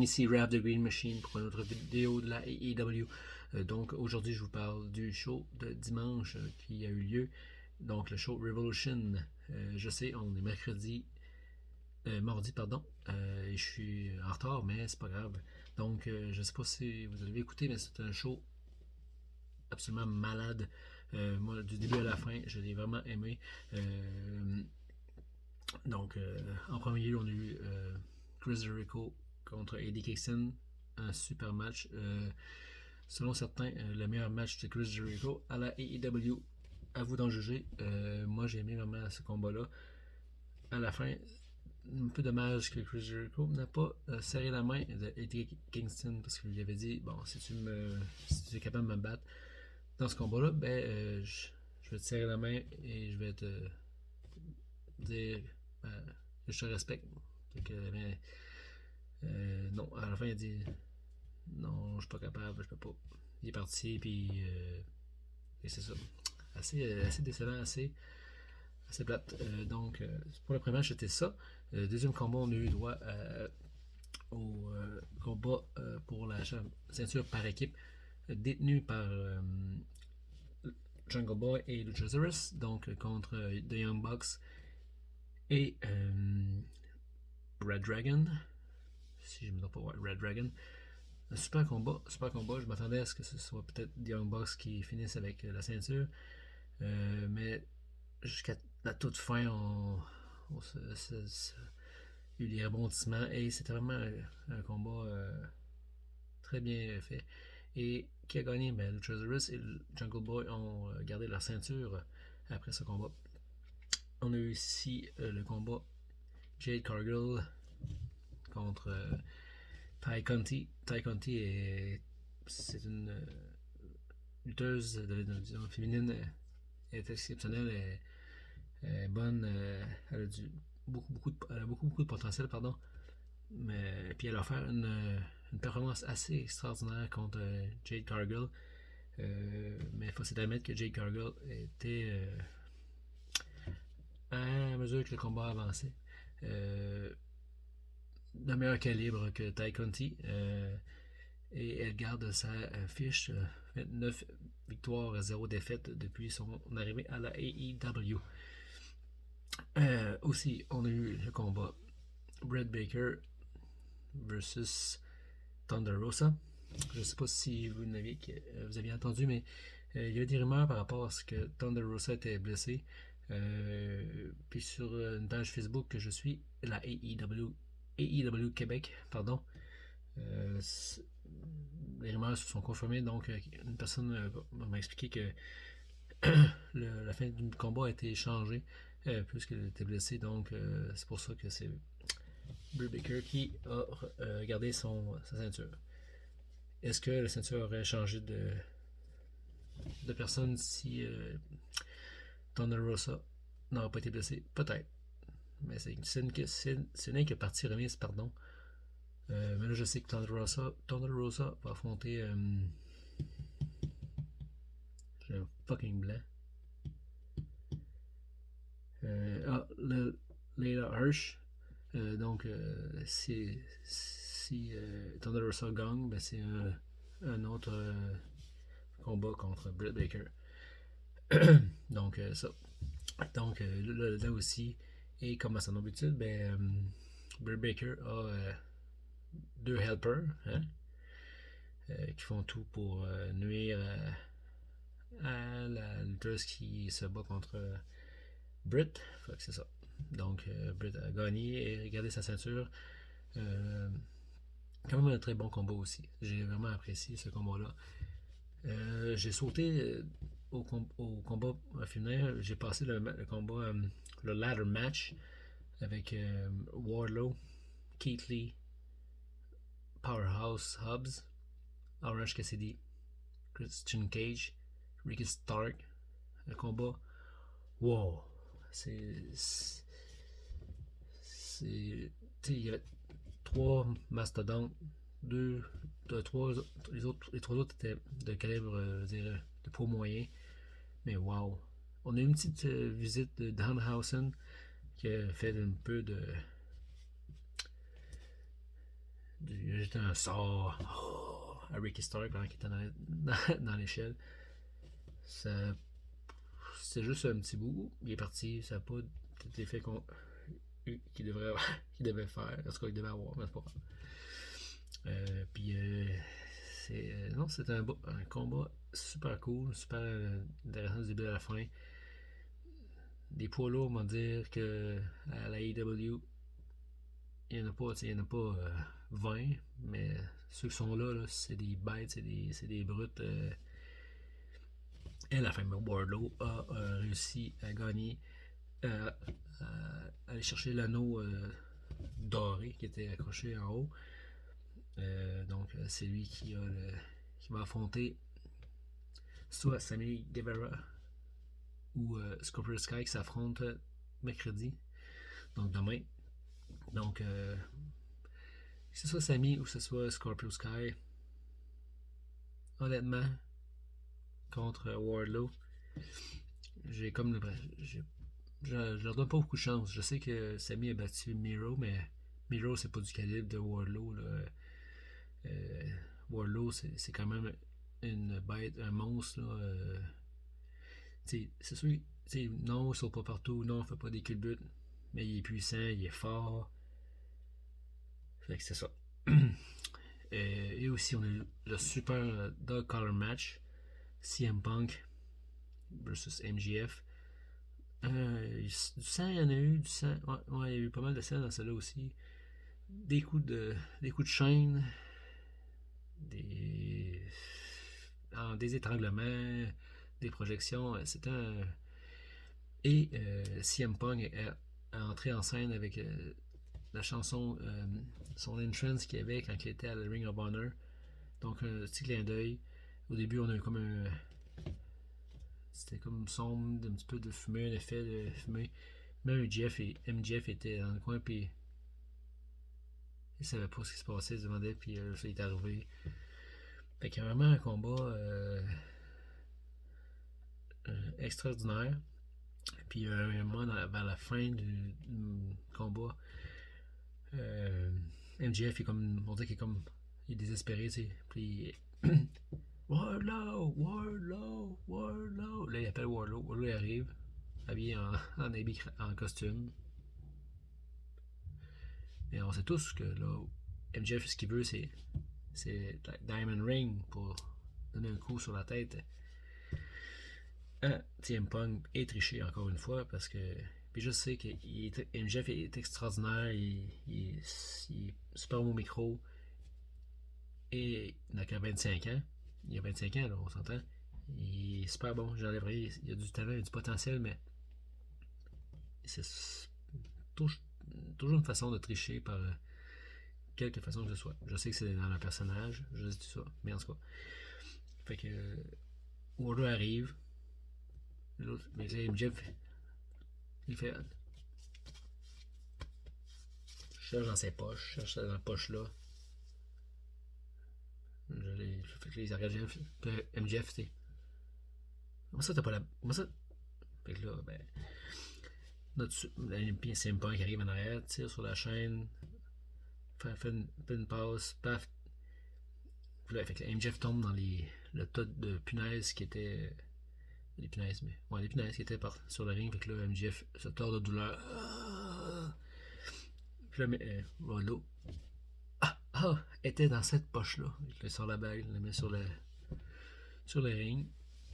gang, ici Raph the Green Machine pour une autre vidéo de la AEW. Donc aujourd'hui je vous parle du show de dimanche qui a eu lieu. Donc le show Revolution. Je sais, on est mardi pardon. Et je suis en retard, mais c'est pas grave. Donc je sais pas si vous avez écouté, mais c'est un show absolument malade. Moi, du début à la fin, je l'ai vraiment aimé. Donc, en premier lieu, on a eu Chris Jericho contre Eddie Kingston. Un super match. Selon certains, le meilleur match de Chris Jericho à la AEW. À vous d'en juger. Moi, j'ai aimé vraiment ce combat-là. À la fin, un peu dommage que Chris Jericho n'a pas serré la main de Eddie Kingston parce qu'il lui avait dit bon, si tu es capable de me battre dans ce combat-là, ben je vais te serrer la main et je vais te dire que je te respecte. Mais non, à la fin, il a dit non, je suis pas capable, je peux pas. Il est parti, puis et c'est ça. Assez décevant, assez plate. Donc, pour le premier match, c'était ça. Deuxième combat, on a eu droit au combat pour la ceinture par équipe détenue par Jungle Boy et Luchasaurus, donc contre The Young Bucks et Red Dragon. Si je me trompe pas, Red Dragon. Un super combat. Je m'attendais à ce que ce soit peut-être The Young Bucks qui finissent avec la ceinture. Mais jusqu'à la toute fin, il y a eu des rebondissements et c'était vraiment un combat très bien fait. Et qui a gagné? Ben, Luchasaurus et Jungle Boy ont gardé leur ceinture après ce combat. On a eu ici le combat Jade Cargill contre Ty Conti. Ty Conti c'est une lutteuse disons, féminine. Elle est exceptionnelle, elle est bonne, elle a beaucoup de potentiel, pardon. Mais puis elle a offert une performance assez extraordinaire contre Jade Cargill. Mais il faut s'admettre que Jade Cargill était à mesure que le combat avançait d'un meilleur calibre que Ty Conti. Et elle garde sa fiche 29 victoires, 0 défaites depuis son arrivée à la AEW. Aussi, on a eu le combat Britt Baker versus Thunder Rosa. Je ne sais pas si vous aviez entendu, mais il y a des rumeurs par rapport à ce que Thunder Rosa était blessé. Puis sur une page Facebook que je suis, la AEW Québec, pardon. Les rumeurs se sont confirmées, donc une personne m'a expliqué que la fin du combat a été changée puisqu'elle était blessée, donc c'est pour ça que c'est Britt Baker qui a gardé sa ceinture. Est-ce que la ceinture aurait changé de personne si Thunder Rosa n'aurait pas été blessé? Peut-être. Mais ce n'est que partie remise, pardon. Mais là, je sais que Thunder Rosa va affronter. J'ai un fucking blanc. Layla Hirsch. Donc, si Thunder Rosa gagne, ben c'est un autre combat contre Britt Baker. Donc, ça. Donc, là aussi, et comme à son habitude, ben, Britt Baker a deux helpers qui font tout pour nuire à la lutteuse qui se bat contre Britt. Fait que c'est ça. Donc, Britt a gagné et gardé sa ceinture. Quand même un très bon combat aussi. J'ai vraiment apprécié ce combat-là. J'ai sauté au combat féminin. J'ai passé le combat, le ladder match avec Wardlow, Keith Lee, Powerhouse Hobbs, Orange Cassidy, Christian Cage, Ricky Stark. Le combat, wow! Il y avait trois mastodontes, les trois autres étaient de calibre, de poids moyen. Mais wow! On a eu une petite visite de Danhausen qui a fait un peu Il a jeté un sort à Ricky Stark pendant qu'il était dans l'échelle. Ça, c'est juste un petit bout. Il est parti. Ça n'a pas tout l'effet qu'il devrait, qu'il devait faire. En tout cas, il devait avoir, mais c'est pas grave. Puis non, c'était un combat super cool, super intéressant du début à la fin. Des poids lourds vont dire que à la AEW, il n'y en a pas, 20, mais ceux qui sont là, c'est des bêtes, c'est des brutes. Et à la fin, Wardlow a réussi à gagner, à aller chercher l'anneau doré qui était accroché en haut. Donc, c'est lui qui va affronter soit Sammy Guevara ou Scorpio Sky qui s'affrontent mercredi, donc demain. Donc, que ce soit Sammy ou que ce soit Scorpio Sky, honnêtement, contre Wardlow, j'ai comme le. Je leur donne pas beaucoup de chance. Je sais que Sammy a battu Miro, mais Miro, c'est pas du calibre de Wardlow. Là. Wardlow, c'est quand même une bête, un monstre. Là. C'est sûr, non, il saute pas partout, non, il fait pas des culbutes, mais il est puissant, il est fort. Fait que c'est ça. Et aussi, on a eu le super dog collar match CM Punk versus MJF. Du sang, il y en a eu, du sang. Ouais, il y a eu pas mal de sang dans celle-là aussi. Des coups de chaîne, des, des étranglements, des projections. C'était un. Et CM Punk est entré en scène avec la chanson, son entrance qu'il y avait quand il était à la Ring of Honor. Donc, un petit clin d'œil. Au début, on a eu comme un. C'était comme sombre, un petit peu de fumée, un effet de fumée. Même MJF était dans le coin, puis il savait pas ce qui se passait, il se demandait, puis ça est arrivé. Fait qu'il y a vraiment un combat extraordinaire. Puis un moment vers la fin du combat, MJF est comme, on dirait qu'il est comme, il est désespéré, tu sais. Puis Wardlow, Wardlow, Wardlow. Là, il appelle Wardlow. Wardlow il arrive, habillé en costume. Mais on sait tous que là, MJF, ce qu'il veut, c'est Diamond Ring pour donner un coup sur la tête. CM Punk est triché encore une fois parce que. Puis je sais que MJF est extraordinaire, il est super beau micro et il n'a qu'à 25 ans. Il a 25 ans, là, on s'entend. Il est super bon, j'enlèverai. Il y a du talent, il y a du potentiel, mais c'est toujours une façon de tricher par quelque façon que ce soit. Je sais que c'est dans le personnage, je dis tout ça, mais en tout cas. Fait que Wardlow arrive, mais là, MJF, il fait. Je cherche dans ses poches, je cherche dans la poche là. Fait que les arrête MJF, tu sais. Comment ça, t'as pas la. Comment ça. Fait que là, ben. C'est Punk qui arrive en arrière, tire sur la chaîne, fait une passe, paf. Puis là, fait que MJF tombe dans le tas de punaises qui étaient. Les punaises, mais. Ouais, les punaises qui étaient sur le ring. Fait que là, MJF se tord de douleur. Puis là, Wardlow était dans cette poche-là. Il sort la bague, il la met sur le ring.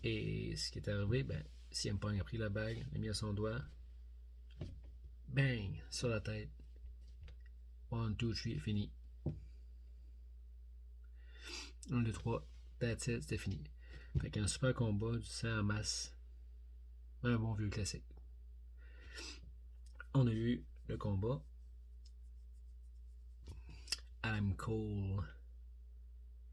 Et ce qui est arrivé, ben, CM Punk a pris la bague, l'a mis à son doigt. Bang! Sur la tête. 1, 2, 3, fini. 1, 2, 3, that's it, c'était fini. Fait qu'un super combat, du sang en masse. Un bon vieux classique. On a eu le combat. Adam Cole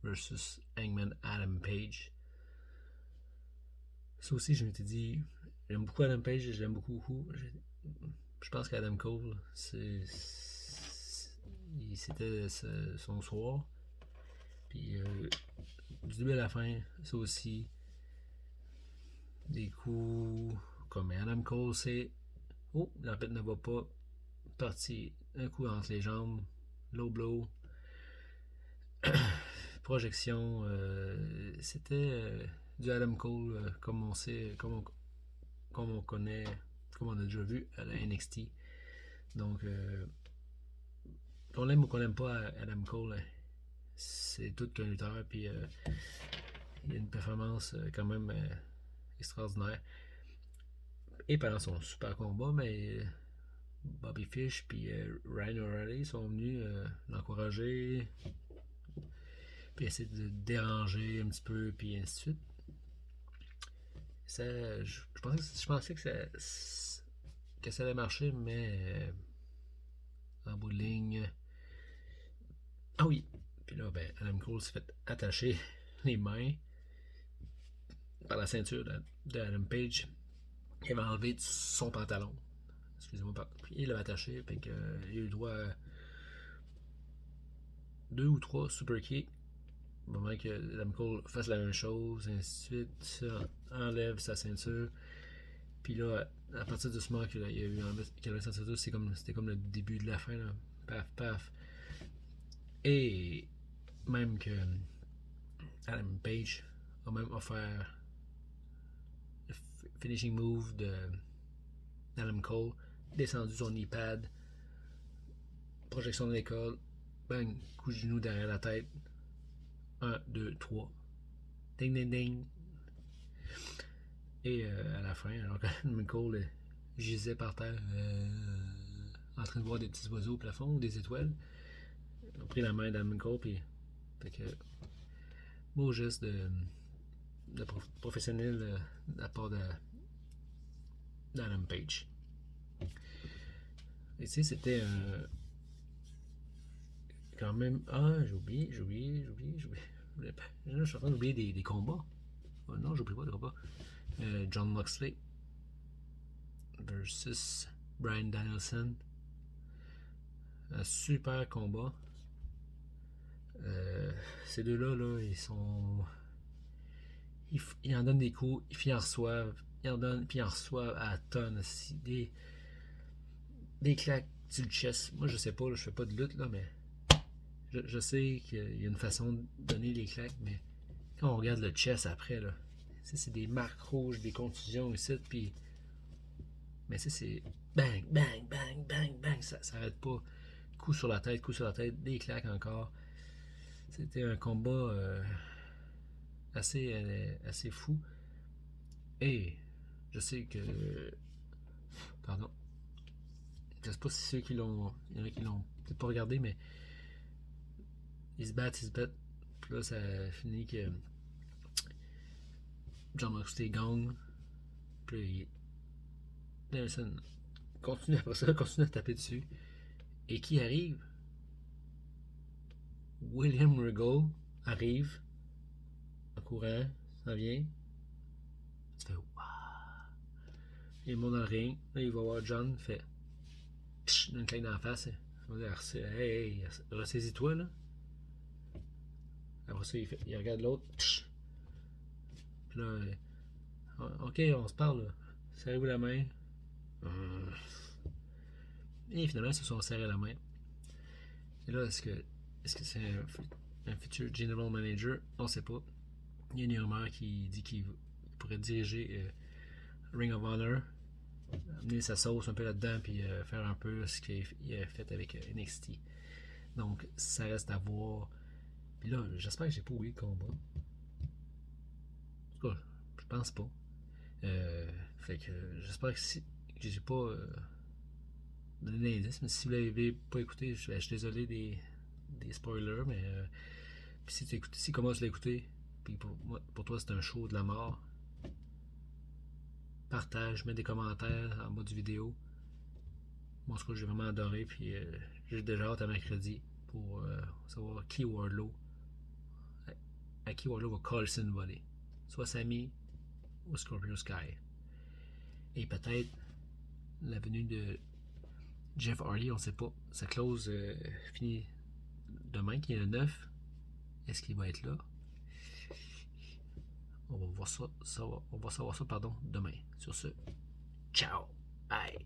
versus Hangman Adam Page. Ça aussi, je m'étais dit, j'aime beaucoup Adam Page, je l'aime beaucoup. Je pense qu'Adam Cole, c'était son soir. Puis du début à la fin, ça aussi, des coups comme Adam Cole, c'est oh, l'arbitre ne va pas partir. Un coup entre les jambes, low blow. projection. C'était du Adam Cole comme on sait, comme on connaît, comme on a déjà vu à la NXT. Donc, qu'on l'aime ou qu'on l'aime pas Adam Cole, c'est tout qu'un lutteur. Puis il y a une performance quand même extraordinaire. Et pendant son super combat, mais Bobby Fish puis Ryan O'Reilly sont venus l'encourager, puis essayer de déranger un petit peu, puis ainsi de suite. Ça, je pensais que ça allait marcher, mais en bout de ligne. Ah oui! Puis là, ben, Adam Cole s'est fait attacher les mains par la ceinture de Adam Page. Il avait enlevé son pantalon. Excusez-moi, puis il l'avait attaché, puis il a eu le droit à 2 ou 3 super kicks. Au moment que Adam Cole fasse la même chose, ainsi de suite, enlève sa ceinture. Puis là, à partir de ce moment qu'il a eu la ceinture, c'était comme le début de la fin. Là. Paf, paf. Et même que Adam Page a même offert le finishing move de Adam Cole, descendu son iPad, projection de l'école, bang, coup de genou derrière la tête. 1, 2, 3. Ding, ding, ding. Et à la fin, alors que Adam Cole gisait par terre en train de voir des petits oiseaux au plafond ou des étoiles, ils ont pris la main d'Adam Cole, puis fait que beau geste de professionnel de la part d'Adam Page. Et tu sais, c'était quand même. Ah, j'ai oublié. Je suis en train d'oublier des combats. Oh, non, j'oublie pas des combats. John Moxley versus Bryan Danielson. Un super combat. Ces deux-là, là, ils sont. Ils en donnent des coups, puis ils en reçoivent. Ils en donnent, puis ils en reçoivent à la tonne. Des claques sur le chest. Moi, je sais pas, là, je fais pas de lutte, là, mais je sais qu'il y a une façon de donner les claques, mais quand on regarde le chest après, là, c'est des marques rouges, des contusions ici, puis. Mais c'est bang, bang, bang, bang, bang, ça s'arrête pas. Coup sur la tête, des claques encore. C'était un combat assez fou. Et je sais que. Pardon. Je sais pas si ceux qui l'ont. Il y en a qui l'ont peut-être pas regardé, mais. Ils se battent. Puis là, ça finit que. John Moxley gagne. Puis Nelson continue après ça, continue à taper dessus. Et qui arrive? William Regal arrive en courant, ça vient. Tu fais waouh! Il monte dans le ring, là il va voir John, il fait une claque dans la face. Il va dire hey, ressaisis-toi là. Après ça, il regarde l'autre. Puis là, ok, on se parle là. Serrez-vous la main. Et finalement, ils se sont serrés la main. Et là, est-ce que c'est un futur general manager? On ne sait pas. Il y a une rumeur qui dit qu'il pourrait diriger Ring of Honor, amener sa sauce un peu là-dedans, puis faire un peu ce qu'il a fait avec NXT. Donc, ça reste à voir. Puis là, j'espère que j'ai pas oublié le combat. En tout cas, je pense pas. Fait que j'espère que que j'ai pas donné d'indice, mais si vous l'avez pas écouté, je suis désolé des spoilers, mais si comment tu l'as écouté, puis pour toi c'est un show de la mort, partage, mets des commentaires en bas du vidéo. Moi, en tout cas, j'ai vraiment adoré, puis j'ai déjà hâte à mercredi pour savoir qui Wardlow, à qui Wardlow va Carlson voler. Soit Sami ou Scorpio Sky. Et peut-être la venue de Jeff Hardy, on sait pas. Sa clause finit demain, qui est le 9. Est-ce qu'il va être là? On va voir ça, demain. Sur ce, ciao! Bye!